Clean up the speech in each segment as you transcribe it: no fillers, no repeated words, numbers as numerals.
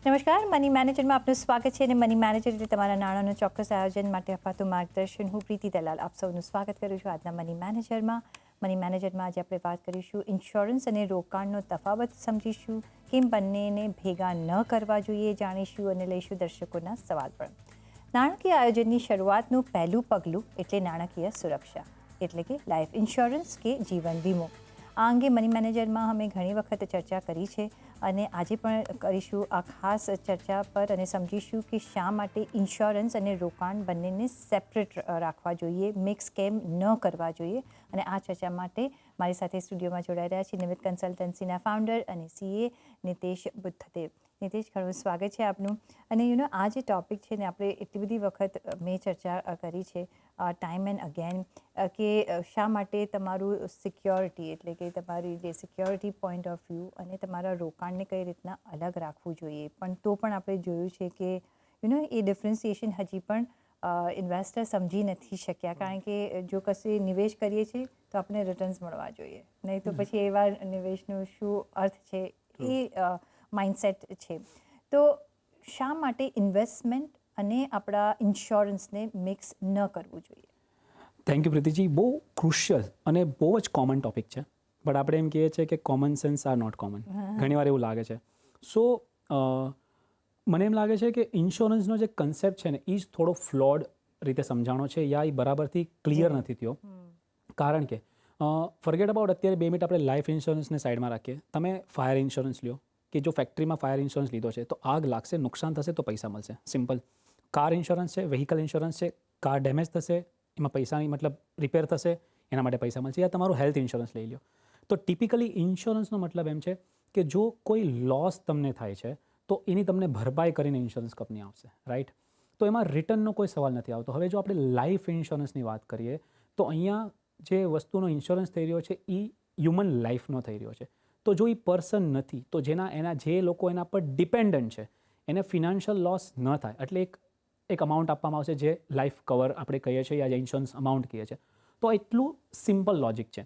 નમસ્કાર, મની મેનેજરમાં આપનું સ્વાગત છે અને મની મેનેજર એટલે તમારા નાણાંનું ચોક્કસ આયોજન માટે અપાતું માર્ગદર્શન. હું પ્રીતિ દલાલ આપ સૌનું સ્વાગત કરું છું આજના મની મેનેજરમાં. આજે આપણે વાત કરીશું ઇન્સ્યોરન્સ અને રોકાણનો તફાવત સમજીશું, કેમ બંનેને ભેગા ન કરવા જોઈએ જાણીશું અને લઈશું દર્શકોના સવાલ પણ. નાણાકીય આયોજનની શરૂઆતનું પહેલું પગલું એટલે નાણાકીય સુરક્ષા, એટલે કે લાઈફ ઇન્સ્યોરન્સ કે જીવન વીમો. આ અંગે મની મેનેજરમાં અમે ઘણી વખત ચર્ચા કરી છે અને આજે પણ કરીશું આ ખાસ ચર્ચા પર અને સમજીશું કે શા માટે ઇન્સ્યોરન્સ અને રોકાણ બંનેને સેપરેટ રાખવા જોઈએ, મિક્સ કેમ ન કરવા જોઈએ. અને આ ચર્ચા માટે મારી સાથે સ્ટુડિયોમાં જોડાઈ રહ્યા છે નિમિત્ત કન્સલ્ટન્સીના ફાઉન્ડર અને સીએ નિતેશ બુદ્ધદેવ. નિતેશ, ઘણું સ્વાગત છે આપનું. અને આ જે ટૉપિક છે ને, આપણે એટલી બધી વખત મેં ચર્ચા કરી છે ટાઈમ એન્ડ અગેન કે શા માટે તમારું સિક્યોરિટી એટલે કે તમારી જે સિક્યોરિટી પોઈન્ટ ઓફ વ્યૂ અને તમારા રોકાણને કઈ રીતના અલગ રાખવું જોઈએ. પણ તો પણ આપણે જોયું છે કે એ ડિફરન્સિએશન હજી પણ ઇન્વેસ્ટર સમજી નથી શક્યા, કારણ કે જો કશે નિવેશ કરીએ છીએ તો આપણે રિટર્ન્સ મળવા જોઈએ, નહીં તો પછી એવા નિવેશનો શું અર્થ છે એ માઇન્ડસેટ છે. તો શા માટે ઇન્વેસ્ટમેન્ટ અને આપણા ઇન્સ્યોરન્સને મિક્સ ન કરવું જોઈએ? Thank you Preetiji. બહુ ક્રુશિયલ અને બહુ જ કોમન ટોપિક છે, બટ આપણે એમ કહીએ છીએ કે common sense are not common. ઘણીવાર એવું લાગે છે. સો મને એમ લાગે છે કે ઇન્સ્યોરન્સનો જે કન્સેપ્ટ છે ને, એ જ થોડો ફ્લોડ રીતે સમજાણો છે યા એ બરાબરથી ક્લિયર નથી થયો. કારણ કે ફોરગેટ અબાઉટ અત્યારે 2 મિનિટ આપણે લાઈફ ઇન્સ્યોરન્સને સાઈડમાં રાખીએ. તમે ફાયર ઇન્સ્યોરન્સ લ્યો કે જો ફેક્ટરીમાં ફાયર ઇન્સ્યોરન્સ લીધો છે તો આગ લાગશે, નુકસાન થશે તો પૈસા મળશે, સિમ્પલ. કાર ઇન્સ્યોરન્સ છે, વ્હીકલ ઇન્સ્યોરન્સ છે, કાર ડેમેજ થશે એમાં પૈસાની મતલબ રિપેર થશે એના માટે પૈસા મળશે. યા તમારું હેલ્થ ઇન્સ્યોરન્સ લઈ લો. તો ટિપિકલી ઇન્સ્યોરન્સનો મતલબ એમ છે કે જો કોઈ લોસ તમને થાય છે તો એની તમને ભરપાઈ કરીને ઇન્સ્યોરન્સ કંપની આપશે, રાઈટ? તો એમાં રિટર્નનો કોઈ સવાલ નથી આવતો. હવે જો આપણે લાઈફ ઇન્સ્યોરન્સની વાત કરીએ તો અહીંયા જે વસ્તુનો ઇન્સ્યોરન્સ થઈ રહ્યો છે એ હ્યુમન લાઈફનો થઈ રહ્યો છે. તો જો એ પર્સન નથી તો જે લોકો એના પર ડિપેન્ડન્ટ છે એને ફિનાન્શિયલ લોસ ન થાય એટલે એક અમાઉન્ટ આપવામાં આવશે જે લાઈફ કવર આપણે કહીએ છીએ યા ઇન્સ્યોરન્સ અમાઉન્ટ કહીએ છીએ. તો એટલું સિમ્પલ લોજિક છે.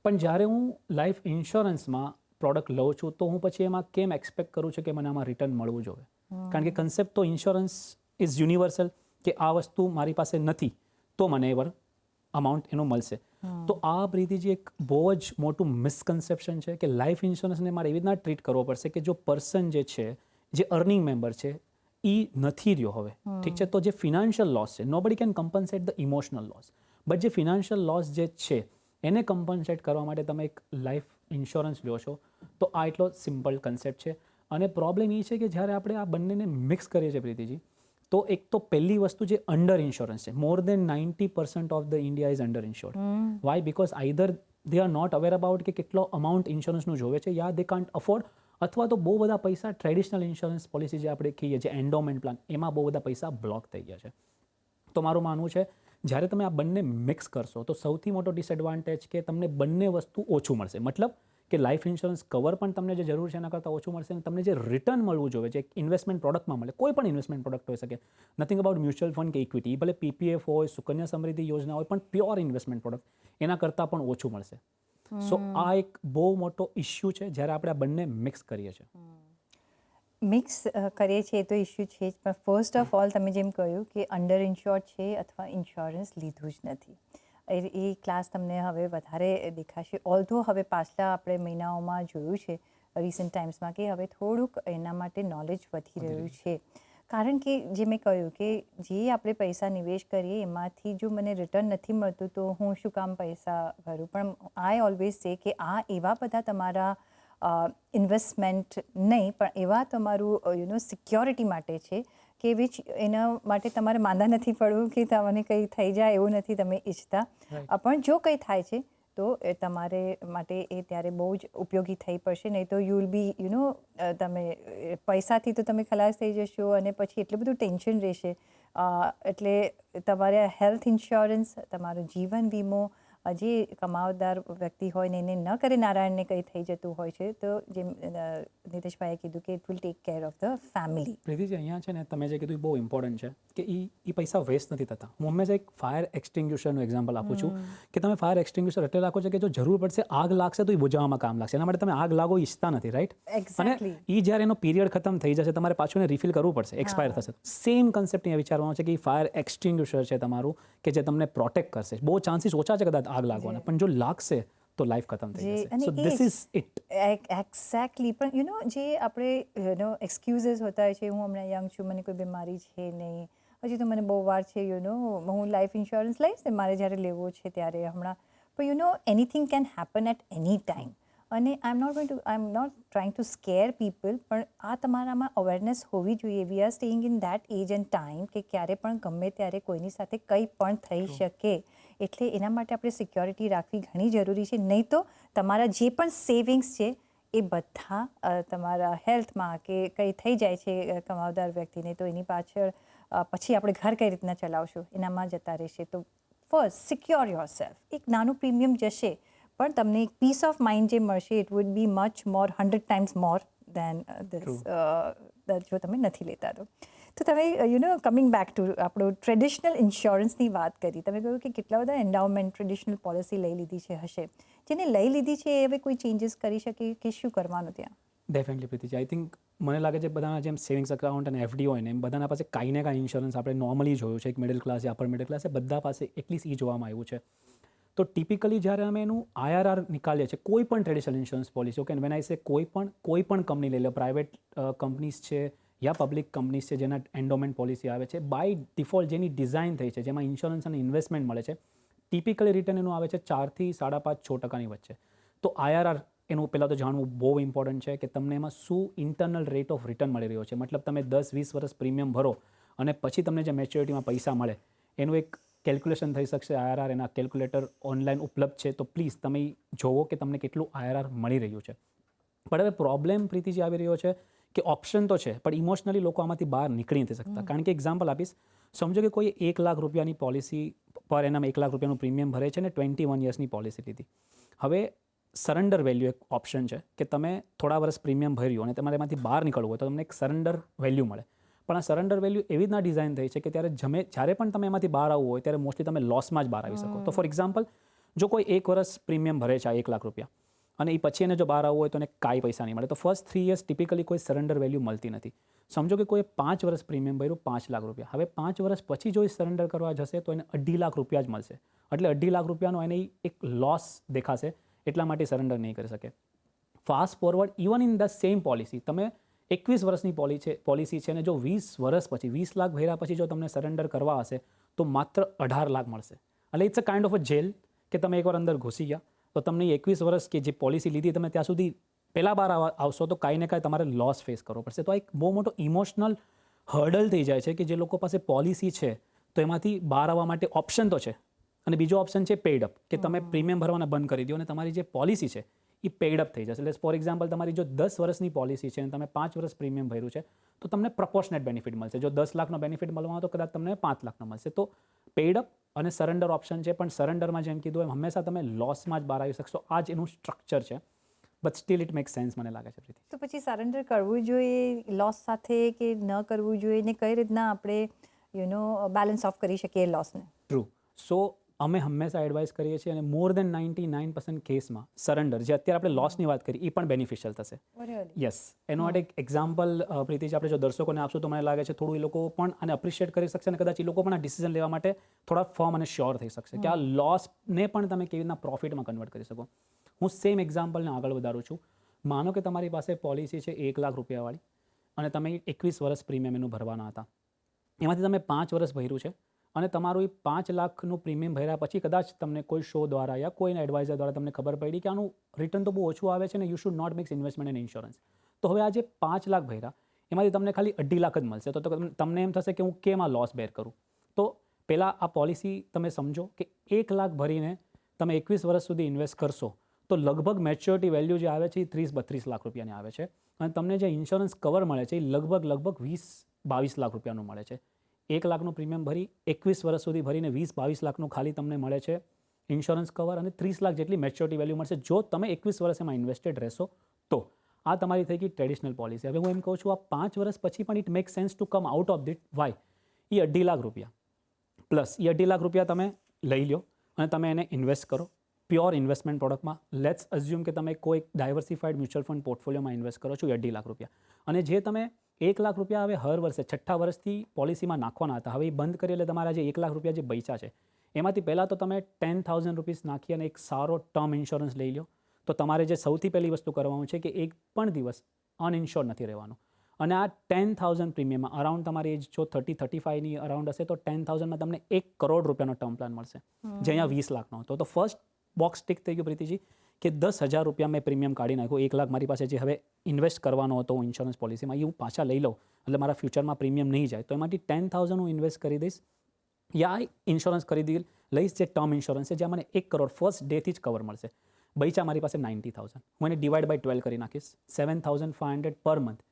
પણ જ્યારે હું લાઈફ ઇન્સ્યોરન્સમાં પ્રોડક્ટ લઉં છું તો હું પછી એમાં કેમ એક્સપેક્ટ કરું છું કે મને આમાં રિટર્ન મળવું જોઈએ? કારણ કે કન્સેપ્ટ તો ઇન્સ્યોરન્સ ઇઝ યુનિવર્સલ કે આ વસ્તુ મારી પાસે નથી તો મને એવર અમાઉન્ટ એનું મળશે. તો આ પ્રીતિજી એક બહુ જ મોટું મિસકન્સેપ્શન છે કે લાઈફ ઇન્સ્યોરન્સને મારે એવી રીતના ટ્રીટ કરવો પડશે કે જો પર્સન જે છે, જે અર્નિંગ મેમ્બર છે એ નથી રહ્યો હવે, ઠીક છે, તો જે ફિનાન્શિયલ લોસ છે, nobody can compensate the emotional loss, but જે ફિનાન્શિયલ લોસ જે છે એને કમ્પન્સેટ કરવા માટે તમે એક લાઈફ ઇન્સ્યોરન્સ લ્યો છો. તો આ એટલો સિમ્પલ કન્સેપ્ટ છે. અને પ્રોબ્લેમ એ છે કે જ્યારે આપણે આ બંનેને મિક્સ કરીએ છીએ પ્રીતિજી, તો એક તો પહેલી વસ્તુ જે અંડર ઇન્સ્યોરન્સ છે, more than 90% of the India is under insured. Why? Because either they are not aware about કે કેટલો અમાઉન્ટ ઇન્સ્યોરન્સનું જોવે છે, યા દે કાન્ટ અફોર્ડ, અથવા તો બહુ બધા પૈસા ટ્રેડિશનલ ઇન્સ્યોરન્સ પોલિસી જે આપણે કહીએ છીએ એન્ડોમેન્ટ પ્લાન, એમાં બહુ બધા પૈસા બ્લોક થઈ ગયા છે. તો મારું માનવું છે જ્યારે તમે આ બંને મિક્સ કરશો તો સૌથી મોટો ડિસએડવાન્ટેજ કે તમને બંને વસ્તુ ઓછું મળશે. મતલબ કે લાઈફ ઇન્સ્યોરન્સ કવર પણ તમને જે જરૂર છે એના કરતાં ઓછું મળશે અને તમને જે રિટર્ન મળવું જોઈએ, જે એક ઇન્વેસ્ટમેન્ટ પ્રોડક્ટમાં મળે, કોઈ પણ ઇન્વેસ્ટમેન્ટ પ્રોડક્ટ હોઈ શકે, નથિંગ અબાઉટ મ્યુચ્યુઅલ ફંડ કે ઇક્વિટી, ભલે પીપીએફ હોય, સુકન્યા સમૃદ્ધિ યોજના હોય, પણ પ્યોર ઇન્વેસ્ટમેન્ટ પ્રોડક્ટ એના કરતાં પણ ઓછું મળશે. સો આ એક બહુ મોટો ઇશ્યુ છે જ્યારે આપણે આ બંને મિક્સ કરીએ છીએ. મિક્સ કરીએ છીએ તો ઇશ્યુ છે જ, પણ ફર્સ્ટ ઓફ ઓલ તમે જેમ કહ્યું કે અંડર ઇન્શ્યોર્ડ છે અથવા ઇન્સ્યોરન્સ લીધું જ નથી, એ ક્લાસ તમને હવે વધારે દેખાશે. ઓલ્ધો હવે પાછલા આપણે મહિનાઓમાં જોયું છે રિસન્ટ ટાઈમ્સમાં કે હવે થોડુંક એના માટે નોલેજ વધી રહ્યું છે. કારણ કે જે મેં કહ્યું કે જે આપણે પૈસા નિવેશ કરીએ એમાંથી જો મને રિટર્ન નથી મળતું તો હું શું કામ પૈસા ભરું? પણ આઈ ઓલવેઝ સે કે આ એવા બધા તમારા ઇન્વેસ્ટમેન્ટ નહીં, પણ એવા તમારું સિક્યોરિટી માટે છે કે વિચ એના માટે તમારે માંદા નથી પડવું કે તમને કંઈ થઈ જાય એવું નથી તમે ઈચ્છતા. પણ જો કંઈ થાય છે તો એ તમારે માટે એ ત્યારે બહુ જ ઉપયોગી થઈ પડશે, નહીં તો યુ વિલ બી તમે પૈસાથી તો તમે ખલાસ થઈ જશો અને પછી એટલું બધું ટેન્શન રહેશે. એટલે તમારે હેલ્થ ઇન્સ્યોરન્સ, તમારો જીવન વીમો જે કમાવદાર વ્યક્તિ હોય ને એને ન કરે નારાયણને કંઈ થઈ જતું હોય છે તો જેમ નીતિશભાઈએ કીધું કે it will take care of the family. Preetiji અહીંયા છે ને તમે જે કીધું એ બહુ ઇમ્પોર્ટન્ટ છે કે એ પૈસા વેસ્ટ નથી થતા. હું હંમેશા એક ફાયર એક્સટિંગ્યુશરનું એક્ઝામ્પલ આપું છું કે તમે ફાયર એક્સટિંગ્યુશર એટલે રાખો છો કે જો જરૂર પડશે આગ લાગશે તો એ બુઝાવવામાં કામ લાગશે. એના માટે તમે આગ લાગો ઈચ્છતા નથી, રાઈટ? અને એક્ઝેક્ટલી. એ જ્યારે એનો પીરિયડ ખતમ થઈ જશે તમારે પાછું એને રિફિલ કરવું પડશે, એક્સપાયર થશે. સેમ કન્સેપ્ટ અહીંયા વિચારવાનો છે કે ફાયર એક્સટિંગ્યુશર છે તમારું કે જે તમને પ્રોટેક્ટ કરશે. બહુ ચાન્સીસ ઓછા છે કદાચ આગ લાગવાના, પણ જો લાગશે તો લાઈફ ખતમ થઈ જશે. So this is it. Exactly. પણ જે આપણે એક્સક્યુઝીસ હોતા હોય છે, હું હમણાં યંગ છું, મને કોઈ બીમારી છે નહીં, હજી તો મને બહુ વાર છે, હું લાઈફ ઇન્સ્યોરન્સ લઈશ ને મારે જ્યારે લેવો છે ત્યારે હમણાં. પણ anything can happen at any time. અને I am not trying to scare people, પણ આ તમારામાં અવેરનેસ હોવી જોઈએ. We are staying in that age and time કે ક્યારે પણ ગમે ત્યારે કોઈની સાથે કંઈ પણ થઈ શકે. એટલે એના માટે આપણે સિક્યોરિટી રાખવી ઘણી જરૂરી છે. નહીં તો તમારા જે પણ સેવિંગ્સ છે એ બધા તમારા હેલ્થમાં કે કંઈ થઈ જાય છે કમાવદાર વ્યક્તિને તો એની પાછળ પછી આપણે ઘર કઈ રીતના ચલાવશું એનામાં જતા રહેશે. તો ફર્સ્ટ સિક્યોર યોર સેલ્ફ. એક નાનું પ્રીમિયમ જશે પણ તમને એક પીસ ઓફ માઇન્ડ જે મળશે it would be much more 100 times more then this જો તમે નથી લેતા તો તમે કમિંગ બેક ટુ આપણું ટ્રેડિશનલ ઇન્સ્યોરન્સની વાત કરી. તમે કહ્યું કે કેટલા બધા એન્ડાઉમેન્ટ ટ્રેડિશનલ પોલિસી લઈ લીધી છે હશે. જેને લઈ લીધી છે એ હવે કોઈ ચેન્જીસ કરી શકે કે શું કરવાનું ત્યાં? ડેફિનેટલી પ્રીતિજી. આઈ થિંક મને લાગે છે બધાના જેમ સેવિંગ્સ અકાઉન્ટ અને એફડી હોય ને એમ બધાના પાસે કાંઈ ને કાંઈ ઇન્સ્યોરન્સ આપણે નોર્મલી જોયું છે. એક મિડલ ક્લાસ યા અપર મિડલ ક્લાસ બધા પાસે એટલીસ્ટ એ જોવામાં આવ્યું છે. તો ટિપિકલી જ્યારે અમે એનું IRR નીકાળીએ છીએ કોઈ પણ traditional insurance policy, okay, when I સે કોઈ પણ કંપની લઈ લો, પ્રાઇવેટ કંપનીઝ છે યા પબ્લિક કંપનીઝ છે જેના એન્ડોમેન્ટ પોલિસી આવે છે, બાય ડિફોલ્ટ જેની ડિઝાઇન થઈ છે જેમાં ઇન્સ્યોરન્સ અને ઇન્વેસ્ટમેન્ટ મળે છે, ટિપિકલી રિટર્ન એનું આવે છે 4 થી 5.5-6% વચ્ચે. તો IRR એનું પહેલાં તો જાણવું બહુ ઇમ્પોર્ટન્ટ છે કે તમને એમાં શું ઇન્ટરનલ રેટ ઓફ રિટર્ન મળી રહ્યો છે. મતલબ તમે 10-20 વર્ષ પ્રીમિયમ ભરો અને પછી તમને જે મેચ્યોરિટીમાં પૈસા મળે એનું એક કેલ્ક્યુલેશન થઈ શકશે. IRR એના કેલ્ક્યુલેટર ઓનલાઈન ઉપલબ્ધ છે, તો પ્લીઝ તમે જોવો કે તમને કેટલું IRR મળી રહ્યું છે. પણ હવે પ્રોબ્લેમ પ્રીતિજી આવી રહ્યો છે કે ઓપ્શન તો છે પણ ઇમોશનલી લોકો આમાંથી બહાર નીકળી નથી શકતા. કારણ કે એક્ઝામ્પલ આપીશ, સમજો કે કોઈ 1 લાખ રૂપિયાની પોલિસી પર એનામાં 1 લાખ રૂપિયાનું પ્રીમિયમ ભરે છે ને 21 યર્સની પોલિસી લીધી. હવે સરેન્ડર વેલ્યુ એક ઓપ્શન છે કે તમે થોડા વર્ષ પ્રીમિયમ ભર્યું અને તમારે એમાંથી બહાર નીકળવું હોય તો તમને એક સરેન્ડર વેલ્યુ મળે. પણ આ સરેન્ડર વેલ્યુ એવી રીતના ડિઝાઇન થઈ છે કે જ્યારે પણ તમે એમાંથી બહાર આવવું હોય ત્યારે મોસ્ટલી તમે લોસમાં જ બહાર આવી શકો. તો ફોર એક્ઝામ્પલ, જો કોઈ 1 વર્ષ પ્રીમિયમ ભરે છે 1 લાખ રૂપિયા અને એ પછી એને જો બહાર આવવું હોય તો એને કાંઈ પૈસા નહીં મળે. તો ફર્સ્ટ 3 years ટિપિકલી કોઈ સરેન્ડર વેલ્યુ મળતી નથી. સમજો કે કોઈ 5 વર્ષ પ્રીમિયમ ભર્યું 5 લાખ રૂપિયા. હવે 5 વર્ષ પછી જો એ સરેન્ડર કરવા જશે તો એને 2.5 લાખ રૂપિયા જ મળશે. એટલે 2.5 લાખ રૂપિયાનો એને એક લોસ દેખાશે, એટલા માટે સરેન્ડર નહીં કરી શકે. Fast forward, even in the same policy તમે 21 વર્ષની પોલિસી છે ને જો 20 વર્ષ પછી 20 લાખ ભર્યા પછી જો તમને સરેન્ડર કરવા હશે તો માત્ર 18 લાખ મળશે. એટલે it's a kind of a jail કે તમે એકવાર અંદર ઘૂસી ગયા તો તમને 21 વર્ષ કે જે પોલિસી લીધી તમે ત્યાં સુધી પહેલાં બહાર આવશો તો કાંઈ ને કાંઈ તમારે લોસ ફેસ કરવો પડશે. તો આ એક બહુ મોટો ઇમોશનલ હર્ડલ થઈ જાય છે કે જે લોકો પાસે પોલિસી છે તો એમાંથી બહાર આવવા માટે ઓપ્શન તો છે. અને બીજો ઓપ્શન છે પેઇડ અપ, કે તમે પ્રીમિયમ ભરવાના બંધ કરી દો અને તમારી જે પોલિસી છે એ પેઇડ અપ થઈ જશે. એટલે ફોર એક્ઝામ્પલ તમારી જો 10 વર્ષની પોલિસી છે અને તમે 5 વર્ષ પ્રીમિયમ ભર્યું છે તો તમને પ્રપોર્શનેટ બેનિફિટ મળશે. જો 10 લાખનો બેનિફિટ મળવાનો તો કદાચ તમને 5 લાખનો મળશે. તો પેઇડ અપ અને સરેન્ડર ઓપ્શન છે, પણ સરેન્ડરમાં જેમ કીધું એમ હંમેશા તમે લોસમાં જ બહાર આવી શકશો. આ જ એનું સ્ટ્રક્ચર છે. But still it make sense મને લાગે છે. તો પછી સરેન્ડર કરવું જોઈએ લોસ સાથે કે ન કરવું જોઈએ ને કઈ રીતના આપણે બેલેન્સ ઓફ કરી શકીએ લોસને? ટ્રુ. સો અમે હંમેશા એડવાઇસ કરીએ છીએ અને મોર દેન 99% કેસમાં સરેન્ડર, જે અત્યારે આપણે લોસની વાત કરી, એ પણ બેનિફિશિયલ થશે. યસ. એનો માટે એક એક્ઝામ્પલ પ્રીતિજી આપણે જો દર્શકોને આપશું તો મને લાગે છે થોડું એ લોકો પણ આને અપ્રિશિએટ કરી શકશે અને કદાચ એ લોકો પણ આ ડિસિઝન લેવા માટે થોડા ફર્મ અને શ્યોર થઈ શકશે કે આ લોસને પણ તમે કેવી રીતના પ્રોફિટમાં કન્વર્ટ કરી શકો. હું સેમ એક્ઝામ્પલને આગળ વધારું છું. માનો કે તમારી પાસે પોલિસી છે 1 લાખ રૂપિયાવાળી અને તમે 21 વર્ષ પ્રીમિયમ એનું ભરવાના હતા. એમાંથી તમે 5 વર્ષ ભર્યું છે અને તમારું એ 5 લાખનું પ્રીમિયમ ભર્યા પછી કદાચ તમને કોઈ શો દ્વારા યા કોઈના એડવાઇઝર દ્વારા તમને ખબર પડી કે આનું રિટર્ન તો બહુ ઓછું આવે છે ને you should not mix investment and insurance. તો હવે આ જે 5 લાખ ભર્યા એમાંથી તમને ખાલી 2.5 લાખ જ મળશે. તો તમને એમ થશે કે હું કેમ આ લોસ બેર કરું. તો પહેલાં આ પોલિસી તમે સમજો કે 1 લાખ ભરીને તમે 21 વર્ષ સુધી ઇન્વેસ્ટ કરશો તો લગભગ મેચ્યોરિટી વેલ્યુ જે આવે છે એ 30-32 લાખ રૂપિયાની આવે છે અને તમને જે ઇન્સ્યોરન્સ કવર મળે છે એ લગભગ 20-22 લાખ રૂપિયાનું મળે છે. 1 લાખનું પ્રીમિયમ ભરી 21 વર્ષ સુધી ભરીને 20-22 લાખનું ખાલી તમને મળે છે ઇન્સ્યોરન્સ કવર અને 30 લાખ જેટલી મેચ્યોરિટી વેલ્યુ મળશે જો તમે 21 વર્ષ એમાં ઇન્વેસ્ટેડ રહેશો તો. આ તમારી થઈ ગઈ ટ્રેડિશનલ પોલિસી. હવે હું એમ કહું છું આ 5 વર્ષ પછી પણ it make sense to come out of that. Why? એ 2.5 લાખ રૂપિયા પ્લસ એ 2.5 લાખ રૂપિયા તમે લઈ લો અને તમે એને ઇન્વેસ્ટ કરો પ્યોર ઇન્વેસ્ટમેન્ટ પ્રોડક્ટમાં. લેટ્સ અઝ્યુમ કે તમે કોઈ ડાયવર્સિફાઈડ મ્યુચ્યુઅલ ફંડ પોર્ટફોલિયોમાં ઇન્વેસ્ટ કરો છો 2.5 લાખ રૂપિયા, અને જે તમે 1 લાખ રૂપિયા હવે હર વર્ષે 6ઠ્ઠા વર્ષથી પોલિસીમાં નાખવાના હતા, હવે એ બંધ કરી એટલે તમારા જે 1 લાખ રૂપિયા જે બચ્યા છે એમાંથી પહેલાં તો તમે 10,000 રૂપીસ નાખી અને એક સારો ટર્મ ઇન્સ્યોરન્સ લઈ લો. તો તમારે જે સૌથી પહેલી વસ્તુ કરવાનું છે કે એક પણ દિવસ અનઇન્શ્યોર્ડ નથી રહેવાનું. અને આ 10,000 પ્રીમિયમમાં અરાઉન્ડ તમારી એજ જો 30-35ની અરાઉન્ડ હશે તો 10,000માં તમને 1 કરોડ રૂપિયાનો ટર્મ પ્લાન મળશે, જે અહીંયા 20 લાખનો હતો. તો ફર્સ્ટ બોક્સ ટિક થઈ ગયું પ્રીતિજી કે 10,000 રૂપિયા મેં પ્રીમિયમ કાઢી નાખ્યું. 1 લાખ મારી પાસે જે હવે ઇન્વેસ્ટ કરવાનો હતો હું ઇન્સ્યોરન્સ પોલિસીમાં એ હું પાછા લઈ લઉં એટલે મારા ફ્યુચરમાં પ્રીમિયમ નહીં જાય. તો એમાંથી 10,000 હું ઇન્વેસ્ટ કરી દઈશ યા ઇન્સ્યોરન્સ ખરીદી લઈશ જે ટર્મ ઇન્સ્યોરન્સ છે જ્યાં મને 1 કરોડ ફર્સ્ટ ડેથી જ કવર મળશે. બૈચા મારી પાસે 90,000, હું એને ડિવાઈડ બાય 12 કરી નાખીશ, 7,500 પર મંથ.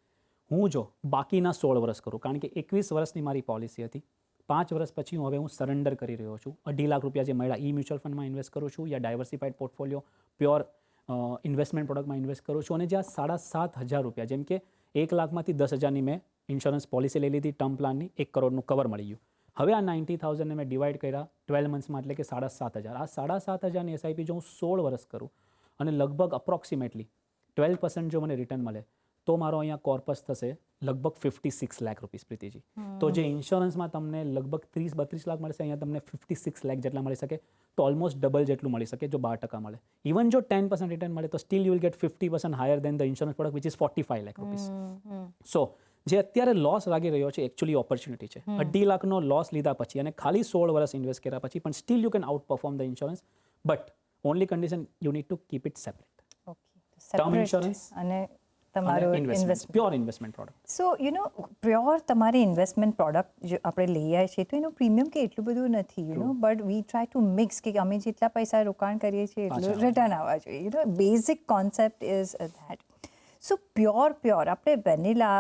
હું જો બાકીના 16 વર્ષ કરું, કારણ કે 21 વર્ષની મારી પોલિસી હતી, 5 વર્ષ પછી હવે હું સરેન્ડર કરી રહ્યો છું. 2.5 લાખ રૂપિયા જે મળ્યા ઈ મ્યુચ્યુઅલ ફંડમાં ઇન્વેસ્ટ કરું છું યા ડાયવર્સિફાઈડ પોર્ટફોલિયો પ્યોર ઇન્વેસ્ટમેન્ટ પ્રોડક્ટમાં ઇન્વેસ્ટ કરું છું. અને જ્યાં 7,500 રૂપિયા, જેમ કે 1 લાખમાંથી 10,000ની મેં ઇન્સ્યોરન્સ પોલિસી લઈ લીધી ટર્મ પ્લાનની, 1 કરોડનું કવર મળી ગયું. હવે આ 90,000ને મેં ડિવાઈડ કર્યા 12 મંથ્સમાં એટલે કે 7,500. આ 7,500ની એસઆઈપી જો હું 16 વર્ષ કરું અને લગભગ અપ્રોક્સિમેટલી 12% જો મને રિટર્ન મળે તો મારો અહીંયા કોર્પસ થશે લગભગ 56 લાખ રૂપીસ પ્રીતિજી. તો જે ઇન્સ્યોરન્સમાં તમને લગભગ 30-32 લાખ મળશે, અહીંયા તમને 56 લાખ જેટલા મળી શકે. તો ઓલમોસ્ટ ડબલ જેટલું મળી શકે જો 12% મળે. ઇવન જો 10% રિટર્ન મળે તો still you will get 50% higher than the insurance product which is 45 lakh rupees. So જે અત્યારે લોસ લાગી રહ્યો છે એકચ્યુઅલી ઓપોર્ચ્યુનિટી છે. 2.5 લાખનો લોસ લીધા પછી અને ખાલી 16 વર્ષ ઇન્વેસ્ટ કર્યા પછી પણ steel you can out perform the insurance, but only condition you need to keep it separate. Term insurance અને તમારું ઇન્વેસ્ટમેન્ટ પ્યોર ઇન્વેસ્ટમેન્ટ પ્રોડક્ટ. સો પ્યોર તમારી ઇન્વેસ્ટમેન્ટ પ્રોડક્ટ જો આપણે લઈએ છીએ તો એનું પ્રીમિયમ કે એટલું બધું નથી but we try to mix કે અમે જેટલા પૈસા રોકાણ કરીએ છીએ એટલું રિટર્ન આવવા જોઈએ. Basic concept is that. So pure આપણે વેનીલા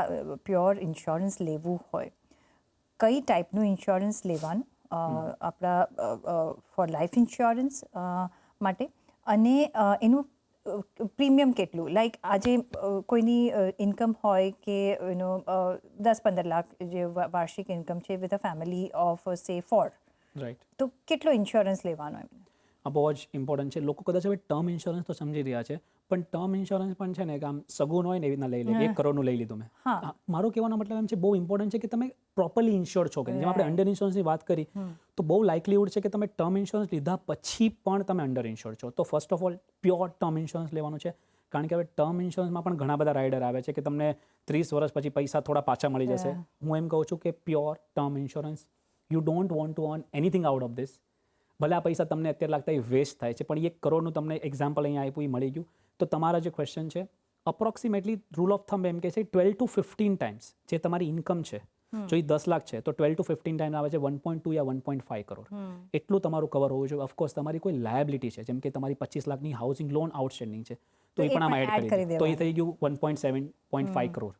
પ્યોર ઇન્સ્યોરન્સ લેવું હોય કઈ ટાઈપનું ઇન્સ્યોરન્સ લેવાનું આપણા ફોર લાઈફ ઇન્સ્યોરન્સ માટે, અને એનું પ્રીમિયમ કેટલું? લાઈક આજે કોઈની ઇન્કમ હોય કે 10-15 લાખ જે વાર્ષિક ઇન્કમ છે વિથ અ ફેમિલી ઓફ સે 4, રાઈટ, તો કેટલો ઇન્સ્યોરન્સ લેવાનો એમને? આ બહુ જ ઇમ્પોર્ટન્ટ છે. લોકો કદાચ હવે ટર્મ ઇન્સ્યોરન્સ તો સમજી રહ્યા છે પણ ટર્મ ઇન્સ્યોરન્સ પણ છે ને કે આમ સગુન હોય ને એવી રીતના લઈ લે. 1 કરોડનું લઈ લીધું મેં. મારો કહેવાનો મતલબ એમ છે બહુ ઇમ્પોર્ટન્ટ છે કે તમે પ્રોપરલી ઇન્શ્યોર છો કે જેમ આપણે અંડર ઇન્સ્યોરન્સની વાત કરી તો બહુ લાઇકલીહુડ છે કે તમે ટર્મ ઇન્સ્યોરન્સ લીધા પછી પણ તમે અંડર ઇન્શ્યોર છો. તો first of all pure term insurance લેવાનું છે, કારણ કે હવે ટર્મ ઇન્સ્યોરન્સમાં પણ ઘણા બધા રાઇડર આવે છે કે તમને 30 વર્ષ પછી પૈસા થોડા પાછા મળી જશે. હું એમ કહું છું કે pure term insurance, you don't want to earn anything out of this. ભલે આ પૈસા તમને અત્યારે લાગતા એ વેસ્ટ થાય છે પણ 1 કરોડનું તમને એક્ઝામ્પલ અહીંયા આપ્યું એ મળી ગયું. તો તમારા જે ક્વેશ્ચન છે અપ્રોક્સિમેટલી રૂલ ઓફ થમ્બ એમ કે છે 12 to 15 ટાઈમ્સ જે તમારી ઇન્કમ છે, જો એ 10 લાખ છે તો 12 to 15 ટાઈમ આવે છે 1.2 યા 1.5 કરોડ. એટલું તમારું કવર હોવું જોઈએ. ઓફકોર્સ તમારી કોઈ લાયબિલિટી છે જેમ કે તમારી 25 લાખની હાઉસિંગ લોન આઉટસ્ટેન્ડિંગ છે તો એ પણ આમાં એડ કરી દો તો એ થઈ ગયું 1.7-1.5 કરોડ.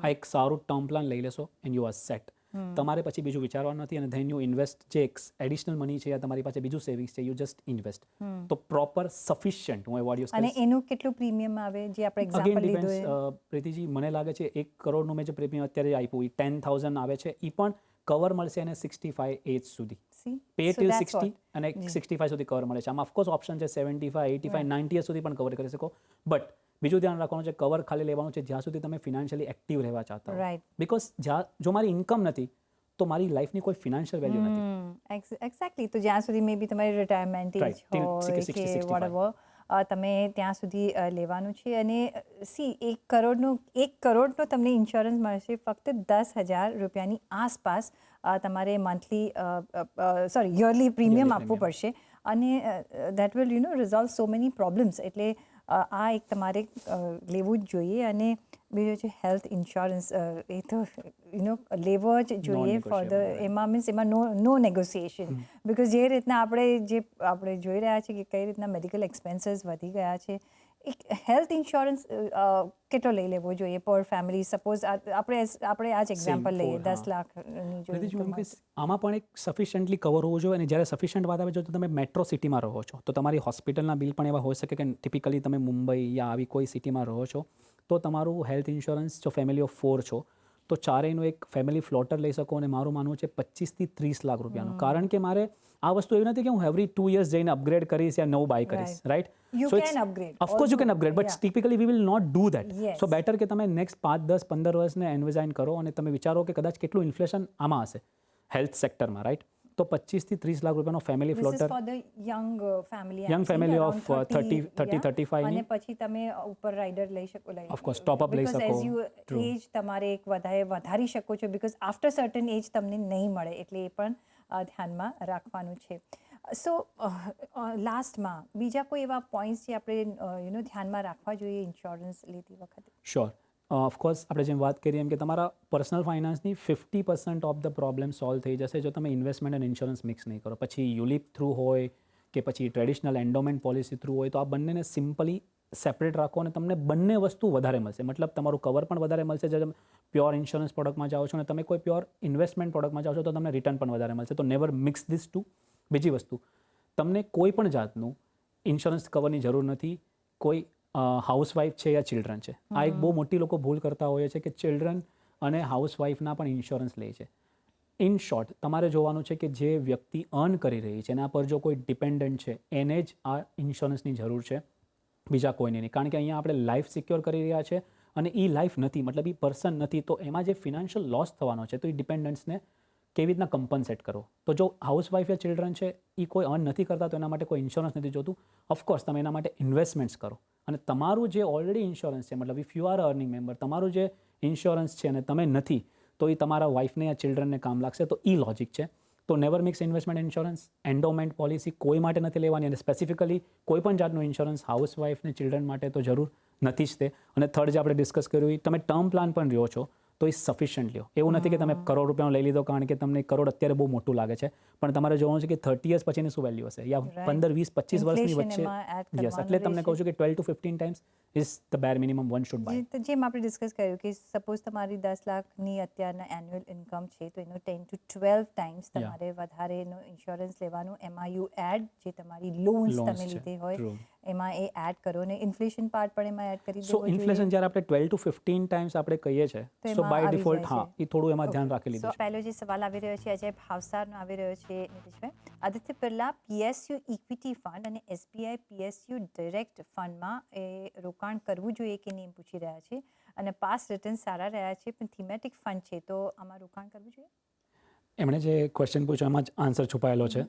આ એક સારું ટર્મ પ્લાન લઈ લેશો એન્ડ યુ આર સેટ. તમારે પછી બીજું વિચારવાનું નથી અને ધેન યુ ઇન્વેસ્ટ જે એડિશનલ મની છે યા તમારી પાસે બીજું સેવિંગ્સ છે યુ જસ્ટ ઇન્વેસ્ટ. તો પ્રોપર સફિશિયન્ટ હું એવોર્ડ યુઝ અને એનું કેટલું પ્રિમિયમ આવે જે આપણે એક્ઝામ્પલ લીધું છે? પ્રીતિજી મને લાગે છે 1 કરોડનું મેં જે પ્રીમિયમ અત્યારે આપ્યું એ 10,000 આવે છે, એ પણ કવર મળશે અને 65 એજ સુધી, પે ટિલ 60 અને 65 સુધી કવર મળે છે. આમાં ઓફકોર્સ ઓપ્શન છે 75, 85, 90 સુધી પણ કવર કરી શકો. બટ બીજું ધ્યાન રાખવાનું છે કવર ખાલી લેવાનું છે જ્યાં સુધી તમે ફિનાન્શિયલી એક્ટિવ રહેવા ચાહતા હો. બીકોઝ જો મારી ઇન્કમ નથી તો મારી લાઈફની કોઈ ફિનાન્શિયલ વેલ્યુ નથી. એક્ઝેક્ટલી. તો જ્યાં સુધી મે બી તમારી રિટાયરમેન્ટ એજ હોય કે વોટએવર તમે ત્યાં સુધી લેવાનું છે. અને સી 1 કરોડનો તમને ઇન્સ્યોરન્સ મળશે ફક્ત 10,000 રૂપિયાની આસપાસ. તમારે મંથલી યરલી પ્રીમિયમ આપવું પડશે અને that will resolve so many problems. એટલે આ એક તમારે લેવું જ જોઈએ. અને બીજું છે હેલ્થ ઇન્સ્યોરન્સ, એ તો લેવો જ જોઈએ ફોર ધ એમાં મીન્સ એમાં નો નેગોસિએશન. બિકોઝ જે રીતના આપણે જોઈ રહ્યા છીએ કે કઈ રીતના મેડિકલ એક્સપેન્સીસ વધી ગયા છે એક હેલ્થ ઇન્સ્યોરન્સ કેટલો લઈ લેવો જોઈએ પર ફેમિલી? સપોઝ આપણે આ જ એક્ઝામ્પલ લઈએ, 10 લાખની જો પ્રતિજી, income એમ કે હોય. આમાં પણ એક સફિશિયન્ટલી કવર હોવું જોઈએ. અને જ્યારે સફિશિયન્ટ વાત આવે છે, તો તમે મેટ્રો સિટીમાં રહો છો તો તમારી હોસ્પિટલના બિલ પણ એવા હોઈ શકે કે ટિપિકલી તમે મુંબઈ યા આવી કોઈ સિટીમાં રહો છો તો તમારું હેલ્થ ઇન્સ્યોરન્સ, જો ફેમિલી ઓફ 4 છો તો ચારેયનું એક ફેમિલી ફ્લોટર લઈ શકો. અને મારું માનવું છે 25 થી 30 લાખ રૂપિયાનું. કારણ કે મારે આ વસ્તુ એવી નથી કે હું એવરી 2 years જઈને અપગ્રેડ કરીશ યા નવું બાય કરીશ, right? You can upgrade. Of course you can upgrade, but typically we will not do that. Yes. So better કે તમે નેક્સ્ટ 5, 10, 15 વર્ષને એન્વિઝાઇન કરો અને તમે વિચારો કે કદાચ કેટલું ઇન્ફ્લેશન આમાં હશે હેલ્થ સેક્ટરમાં, રાઈટ? તો 25 થી 30 લાખ રૂપિયાનો family This is floater, for the young family. Young I'm saying family around of, 30, 35 અને ની. પછી તમે ઉપર રાઇડર લઈ શકો. Of course, top up લઈ Because શકો. as you True. age તમારે એક વધારી શકો છો, because after certain age તમને નહીં મળે, એટલે એ પણ ધ્યાનમાં રાખવાનું છે. સો લાસ્ટમાં બીજા કોઈ એવા પોઈન્ટ્સ જે આપણે ધ્યાનમાં રાખવા જોઈએ ઇન્સ્યોરન્સ લેતી વખતે? શ્યોર. ઓફકોર્સ આપણે જેમ વાત કરીએ એમ કે તમારા પર્સનલ ફાઇનાન્સની 50% ઓફ ધ પ્રોબ્લેમ સોલ્વ થઈ જશે જો તમે ઇન્વેસ્ટમેન્ટ અને ઇન્સ્યોરન્સ મિક્સ નહીં કરો. પછી યુલિપ થ્રુ હોય કે પછી ટ્રેડિશનલ એન્ડોમેન્ટ પોલિસી થ્રુ હોય, તો આ બંનેને સિમ્પલી સેપરેટ રાખો અને તમને બંને વસ્તુ વધારે મળશે. મતલબ તમારું કવર પણ વધારે મળશે. જો તમે પ્યોર ઇન્સ્યોરન્સ પ્રોડક્ટમાં જાઓ છો અને તમે કોઈ પ્યોર ઇન્વેસ્ટમેન્ટ પ્રોડક્ટમાં જાઓ છો તો તમને રિટર્ન પણ વધારે મળશે. તો નેવર મિક્સ ધીસ ટુ. બીજી વસ્તુ, તમને કોઈ પણ જાતનું ઇન્સ્યોરન્સ કવરની જરૂર નથી. કોઈ હાઉસવાઈફ છે યા ચિલ્ડ્રન છે, આ એક બહુ મોટી લોકો ભૂલ કરતા હોય છે કે ચિલ્ડ્રન અને હાઉસવાઈફના પણ ઇન્સ્યોરન્સ લે છે. ઇન શોર્ટ, તમારે જોવાનું છે કે જે વ્યક્તિ અર્ન કરી રહી છે એના પર જો કોઈ ડિપેન્ડન્ટ છે એને જ આ ઇન્સ્યોરન્સની જરૂર છે, બીજા કોઈને નહીં. કારણ કે અહીંયા આપણે લાઈફ સિક્યોર કરી રહ્યા છે અને એ લાઈફ નથી, મતલબ એ પર્સન નથી, તો એમાં જે ફિનાન્શિયલ લોસ થવાનો છે તો એ ડિપેન્ડન્ટ્સને કેવી રીતના કમ્પન્સેટ કરો. તો જો હાઉસવાઈફ યા ચિલ્ડ્રન છે એ કોઈ અર્ન નથી કરતા તો એના માટે કોઈ ઇન્સ્યોરન્સ નથી જોતું. ઓફકોર્સ તમે એના માટે ઇન્વેસ્ટમેન્ટ્સ કરો અને તમારું જે ઓલરેડી ઇન્સ્યોરન્સ છે, મતલબ if you are earning member, તમારું જે ઇન્સ્યોરન્સ છે અને તમે નથી, તો એ તમારા વાઈફને યા ચિલ્ડ્રનને કામ લાગશે. તો એ લોજિક છે. તો never mix investment insurance. Endowment policy કોઈ માટે નથી લેવાની અને સ્પેસિફિકલી કોઈ પણ જાતનું ઇન્સ્યોરન્સ હાઉસવાઈફને ચિલ્ડ્રન માટે તો જરૂર નથી જ તે. અને થર્ડ જે આપણે ડિસ્કસ કર્યું, એ તમે ટર્મ પ્લાન પણ રહ્યો છો તો એ સફિશિયન્ટ લ્યો. એવું નથી કે તમે કરોડ રૂપિયાનો લઈ લીધો કારણ કે તમને કરોડ અત્યારે બહુ મોટું લાગે છે, પણ તમારે જોવાનું છે કે 30 years પછીની શું વેલ્યુ હશે યા 15, 20, 25 વર્ષની Inflation વચ્ચે. એમાં add યસ, કરવાનું એટલે તમને કહું રહેશે. છું કે 12 to 15 times is the bare minimum one should buy. જેમ આપણે ડિસ્કસ કર્યું કે સપોઝ તમારી 10 લાખની અત્યારના એન્યુઅલ ઇન્કમ છે તો એનો 10 to 12 ટાઈમ્સ તમારે વધારેનો ઇન્સ્યોરન્સ લેવાનું. એમાં યુ એડ જે તમારી લોન્સ Loans તમે છે. લીધી હોય True. એમાં એ એડ કરો અને ઇન્ફ્લેશન પાર્ટ પણ એમાં એડ કરી સો દેવો જોઈએ. ઇન્ફ્લેશન જ્યારે આપણે 12 to 15 ટાઈમ્સ આપણે કહીએ છીએ, તો સો એમાં બાય આવી ડિફોલ્ટ જાય હા, છે. એ થોડું એમાં ધ્યાન રાખી સો લીધું છે. પહેલો જે સવાલ આવી રહ્યો છે અજય ભાવસારનો આવી રહ્યો છે Nitishbhai. Aditya Birla PSU equity fund અને એસબીઆઈ પીએસયુ ડિરેક્ટ ફંડમાં એ રોકાણ કરવું જોઈએ કે નહીં પૂછી રહ્યા છે. અને પાસ્ટ રિટર્ન સારા રહ્યા છે પણ થીમેટિક ફંડ છે તો આમાં રોકાણ કરવું જોઈએ? એમણે જે ક્વેશ્ચન પૂછ્યો એમાં જ આન્સર છુપાયેલો છે.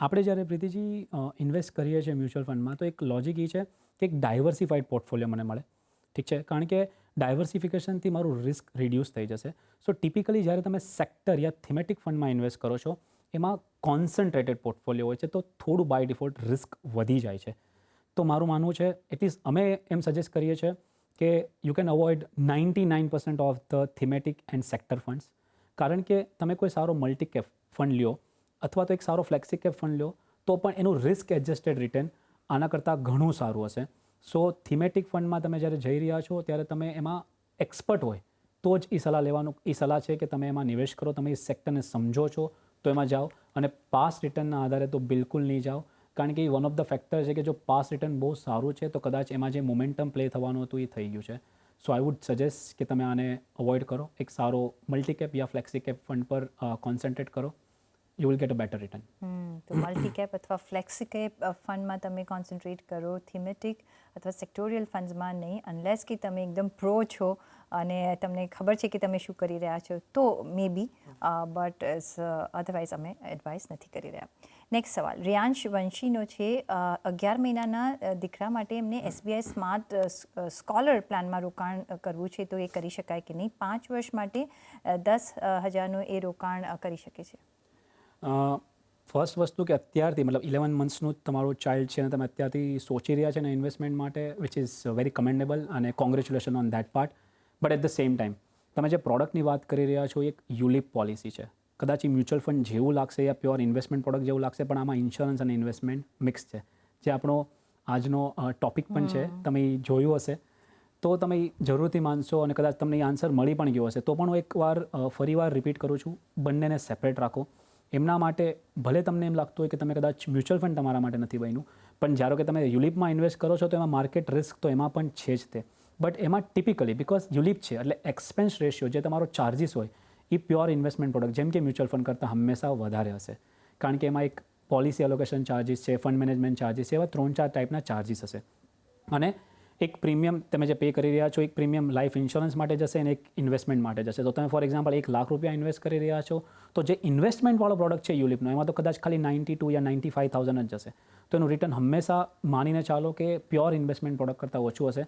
આપણે જ્યારે પ્રીતિજી ઇન્વેસ્ટ કરીએ છીએ મ્યુચ્યુઅલ ફંડમાં તો એક લોજિક એ છે કે એક ડાયવર્સિફાઈડ પોર્ટફોલિયો મને મળે. ઠીક છે, કારણ કે ડાયવર્સિફિકેશનથી મારું રિસ્ક રિડ્યુસ થઈ જશે. સો ટિપિકલી જ્યારે તમે સેક્ટર યા થીમેટિક ફંડમાં ઇન્વેસ્ટ કરો છો એમાં કોન્સન્ટ્રેટેડ પોર્ટફોલિયો હોય છે તો થોડું બાય ડિફોલ્ટ રિસ્ક વધી જાય છે. તો મારું માનવું છે, એટલીસ્ટ અમે એમ સજેસ્ટ કરીએ છીએ કે you can avoid 99% of the thematic and sector funds. કારણ કે તમે કોઈ સારો મલ્ટી કેપ ફંડ લ્યો અથવા તો એક સારો ફ્લેક્સી કેપ ફંડ લ્યો તો પણ એનું રિસ્ક એડજસ્ટેડ રિટર્ન આના કરતાં ઘણું સારું હશે. સો થીમેટિક ફંડમાં તમે જ્યારે જઈ રહ્યા છો ત્યારે તમે એમાં એક્સપર્ટ હોય તો જ એ સલાહ છે કે તમે એમાં નિવેશ કરો. તમે એ સેક્ટરને સમજો છો તો એમાં જાઓ અને પાસ્ટ રિટર્નના આધારે તો બિલકુલ નહીં જાઓ. કારણ કે એ વન ઓફ ધ ફેક્ટર છે કે જો પાસ્ટ રિટર્ન બહુ સારું છે તો કદાચ એમાં જે મોમેન્ટમ પ્લે થવાનું હતું એ થઈ ગયું છે. સો આઈ વુડ સજેસ્ટ કે તમે આને અવોઇડ કરો. એક સારો મલ્ટી કેપ યા ફ્લેક્સી કેપ ફંડ પર કોન્સન્ટ્રેટ કરો. You will get a better return. તો મલ્ટી કેપ અથવા ફ્લેક્સી કેપ ફંડમાં તમે કોન્સન્ટ્રેટ કરો, થીમેટિક અથવા સેક્ટોરિયલ ફંડ્સમાં નહીં, અનલેસ કે તમે એકદમ પ્રો છો અને તમને ખબર છે કે તમે શું કરી રહ્યા છો તો મે બી, બટ અધરવાઇઝ અમે એડવાઇસ નથી કરી રહ્યા. નેક્સ્ટ સવાલ રિયાંશ વંશીનો છે. 11 મહિનાના દીકરા માટે એમને એસબીઆઈ સ્માર્ટ સ્કોલર પ્લાનમાં રોકાણ કરવું છે તો એ કરી શકાય કે નહીં? 5 વર્ષ માટે 10,000નું એ રોકાણ કરી શકે છે? ફર્સ્ટ વસ્તુ કે અત્યારથી મતલબ 11 મંથ્સનું તમારું ચાઇલ્ડ છે અને તમે અત્યારથી સોચી રહ્યા છે ને ઇન્વેસ્ટમેન્ટ માટે, વિચ ઇઝ વેરી કમેન્ડેબલ અને congratulation on that part. But at the same time તમે જે પ્રોડક્ટની વાત કરી રહ્યા છો એક યુલિપ પોલિસી છે. કદાચ એ મ્યુચ્યુઅલ ફંડ જેવું લાગશે યા પ્યોર ઇન્વેસ્ટમેન્ટ પ્રોડક્ટ જેવું લાગશે પણ આમાં ઇન્સ્યોરન્સ અને ઇન્વેસ્ટમેન્ટ મિક્સ છે. જે આપણો આજનો ટોપિક પણ છે, તમે ઈ જોયું હશે તો તમે ઈ જરૂરથી માનશો અને કદાચ તમને એ આન્સર મળી પણ ગયો હશે તો પણ હું એકવાર ફરીવાર રિપીટ કરું છું, બંનેને સેપરેટ રાખો. એમના માટે ભલે તમને એમ લાગતું હોય કે તમે કદાચ મ્યુચ્યુઅલ ફંડ તમારા માટે નથી બન્યું, પણ ધારો કે તમે યુલિપમાં ઇન્વેસ્ટ કરો છો તો એમાં માર્કેટ રિસ્ક તો એમાં પણ છે જ તે. બટ એમાં ટિપિકલી બિકોઝ યુલિપ છે એટલે એક્સપેન્સ રેશિયો જે તમારો ચાર્જિસ હોય એ પ્યોર ઇન્વેસ્ટમેન્ટ પ્રોડક્ટ જેમ કે મ્યુચ્યુઅલ ફંડ કરતાં હંમેશા વધારે હશે, કારણ કે એમાં એક પોલિસી એલોકેશન ચાર્જિસ છે, ફંડ મેનેજમેન્ટ ચાર્જિસ છે, એવા 3-4 ટાઈપના ચાર્જિસ હશે. અને એક પ્રીમિયમ તમે જે પે કરી રહ્યા છો, એક પ્રીમિયમ લાઈફ ઇન્સ્યોરન્સ માટે જશે અને એક ઇન્વેસ્ટમેન્ટ માટે જશે. તો તમે ફોર એક્ઝામ્પલ 1 લાખ રૂપિયા ઇન્વેસ્ટ કરી રહ્યા છો તો જે ઇન્વેસ્ટમેન્ટવાળો પ્રોડક્ટ છે યુલિપનો એમાં તો કદાચ ખાલી 92 યા 95,000 જ જશે. તો એનું રિટર્ન હંમેશા માનીને ચાલો કે પ્યોર ઇન્વેસ્ટમેન્ટ પ્રોડક્ટ કરતાં ઓછું હશે.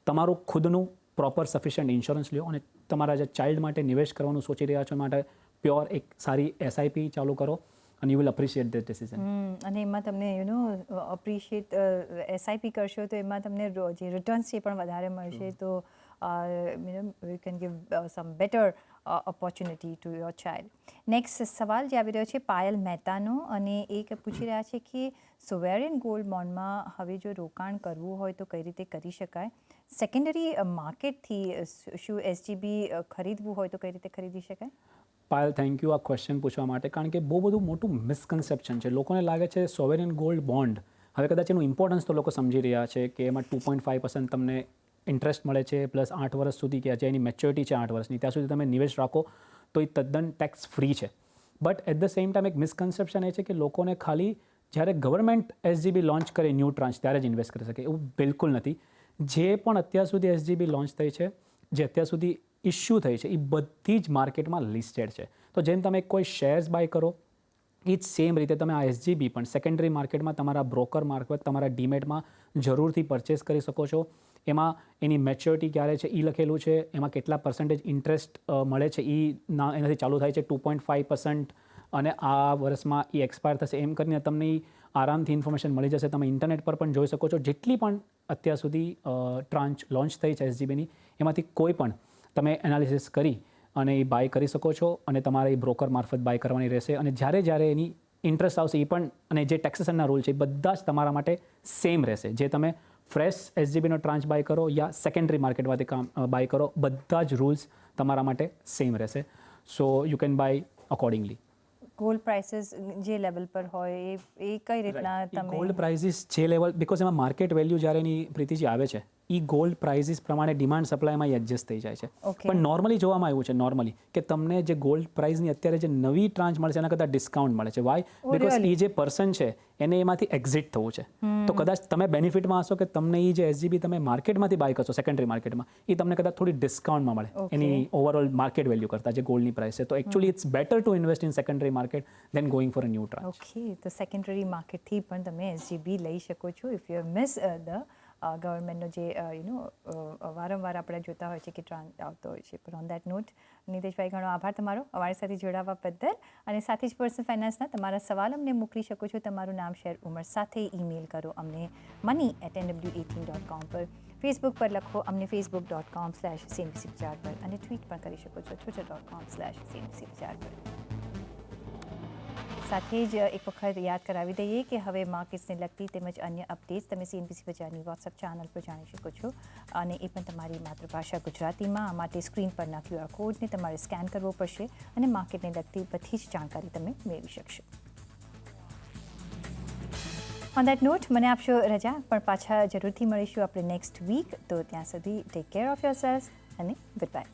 તમારું ખુદનું પ્રોપર સફિશિયન્ટ ઇન્સ્યોરન્સ લ્યો અને તમારા જે ચાઇલ્ડ માટે નિવેશ કરવાનું સોચી રહ્યા છો માટે પ્યોર એક સારી એસઆઈપી ચાલુ કરો અને you will appreciate that decision. અને એમાં તમને અપ્રિશિએટ એસઆઈપી કરશો તો એમાં તમને જે રિટર્ન્સ છે એ પણ વધારે મળશે. તો you can give some better opportunity to your child. Next સવાલ જે આવી રહ્યો છે પાયલ મહેતાનો, અને એ પૂછી રહ્યા છે કે સોવેરિયન ગોલ્ડ બોન્ડમાં હવે જો રોકાણ કરવું હોય તો કઈ રીતે કરી શકાય? સેકન્ડરી માર્કેટથી શું એસજીબી ખરીદવું હોય તો કઈ રીતે ખરીદી શકાય? પાયલ, થેન્ક યુ આ ક્વેશ્ચન પૂછવા માટે, કારણ કે બહુ બધું મોટું મિસકન્સેપ્શન છે. લોકોને લાગે છે સોવેરિયન ગોલ્ડ બોન્ડ, હવે કદાચ એનું ઇમ્પોર્ટન્સ તો લોકો સમજી રહ્યા છે કે એમાં 2.5% તમને ઇન્ટરેસ્ટ મળે છે પ્લસ 8 વર્ષ સુધી કે જે એની મેચ્યોરિટી છે 8 વર્ષની ત્યાં સુધી તમે નિવેશ રાખો તો એ તદ્દન ટેક્સ ફ્રી છે. But at the same time એક મિસકન્સેપ્શન એ છે કે લોકોને ખાલી જ્યારે ગવર્મેન્ટ એસજીબી લોન્ચ કરે ન્યૂ ટ્રાન્ચ ત્યારે જ ઇન્વેસ્ટ કરી શકે, એવું બિલકુલ નથી. જે પણ અત્યાર સુધી એસજીબી લોન્ચ થઈ છે, જે અત્યાર સુધી ઇશ્યુ થઈ છે, એ બધી જ માર્કેટમાં લિસ્ટેડ છે. તો જેમ તમે કોઈ શેર્સ બાય કરો એ જ સેમ રીતે તમે આ એસજીબી પણ સેકન્ડરી માર્કેટમાં તમારા બ્રોકર મારફત તમારા ડીમેટમાં જરૂરથી પરચેસ કરી શકો છો. એમાં એની મેચ્યોરિટી ક્યારે છે એ લખેલું છે, એમાં કેટલા પર્સન્ટેજ ઇન્ટરેસ્ટ મળે છે એનાથી ચાલુ થાય છે 2.5%, અને આ વર્ષમાં એ એક્સપાયર થશે એમ કરીને તમને આરામથી ઇન્ફોર્મેશન મળી જશે. તમે ઇન્ટરનેટ પર પણ જોઈ શકો છો. જેટલી પણ અત્યાર સુધી ટ્રાન્ચ લોન્ચ થઈ છે એસજીબીની એમાંથી કોઈ પણ તમે એનાલિસિસ કરી અને એ બાય કરી શકો છો અને તમારે એ બ્રોકર મારફત બાય કરવાની રહેશે. અને જ્યારે એની ઇન્ટરેસ્ટ આવશે એ પણ, અને જે ટેક્સેશનના રૂલ છે એ બધા જ તમારા માટે સેમ રહેશે. જે તમે ફ્રેશ એસજીબીનો ટ્રાન્ચ બાય કરો યા સેકન્ડરી માર્કેટમાંથી બાય કરો, બધા જ રૂલ્સ તમારા માટે સેમ રહેશે. So you can by accordingly. Gold prices જે લેવલ પર હોય એ કઈ રીતના તમે? ગોલ્ડ પ્રાઇસીસ જે લેવલ, બિકોઝ એમાં માર્કેટ વેલ્યુ જ્યારે એની પ્રીતિજી આવે છે એ ગોલ્ડ પ્રાઇસીસ પ્રમાણે ડિમાન્ડ સપ્લાયમાં એડજસ્ટ થઈ જાય છે. પણ નોર્મલી જોવામાં આવ્યું છે નોર્મલી કે તમને જે ગોલ્ડ પ્રાઇસની અત્યારે જે નવી ટ્રાન્ચ મળે છે એના કરતાં ડિસ્કાઉન્ટ મળે છે. વાય? બિકોઝ એ જે પર્સન છે એને એમાંથી એક્ઝિટ થવું છે. તો કદાચ તમે બેનિફિટમાં હશો કે તમને એ જે એસજીબી તમે માર્કેટમાંથી બાય કરશો સેકન્ડરી માર્કેટમાં એ તમને કદાચ થોડી ડિસ્કાઉન્ટમાં મળે એની ઓવરઓલ માર્કેટ વેલ્યુ કરતાં જે ગોલ્ડની પ્રાઇસ છે. તો actually it's better to invest in secondary market than going for a new tranche. Okay, તો સેકન્ડરી માર્કેટથી પણ તમે એસજીબી લઈ શકો છો ઇફ યુ મિસ ધ ગવર્મેન્ટનો જે વારંવાર આપણે જોતા હોય છે કે ટ્રાન્સ આવતો હોય છે. પણ ઓન દેટ નોટ નિતેશભાઈ, ઘણો આભાર તમારો અમારી સાથે જોડાવા બદલ. અને સાથે જ પર્સનલ ફાઇનાન્સના તમારા સવાલ અમને મોકલી શકો છો. તમારું નામ, શેર, ઉંમર સાથે ઈમેલ કરો અમને money@nw18.com પર. ફેસબુક પર લખો અમને facebook.com/cnbc4 પર, અને ટ્વીટ પણ કરી શકો છો twitter.com/cnbc4 પર. સાથે જ એક વખત યાદ કરાવી દઈએ કે હવે માર્કેટ્સને લગતી તેમજ અન્ય અપડેટ્સ તમે CNBC બજારની વોટ્સઅપ ચેનલ પર જાણી શકો છો, અને એ પણ તમારી માતૃભાષા ગુજરાતીમાં. આ માટે સ્ક્રીન પરના QR કોડને તમારે સ્કેન કરવો પડશે અને માર્કેટને લગતી બધી જ જાણકારી તમે મેળવી શકશો. ઓન દેટ નોટ મને આપશો રજા, પણ પાછા જરૂરથી મળીશું આપણે નેક્સ્ટ વીક. તો ત્યાં સુધી ટેક કેર ઓફ યોરસેલ્ફ અને ગુડ બાય.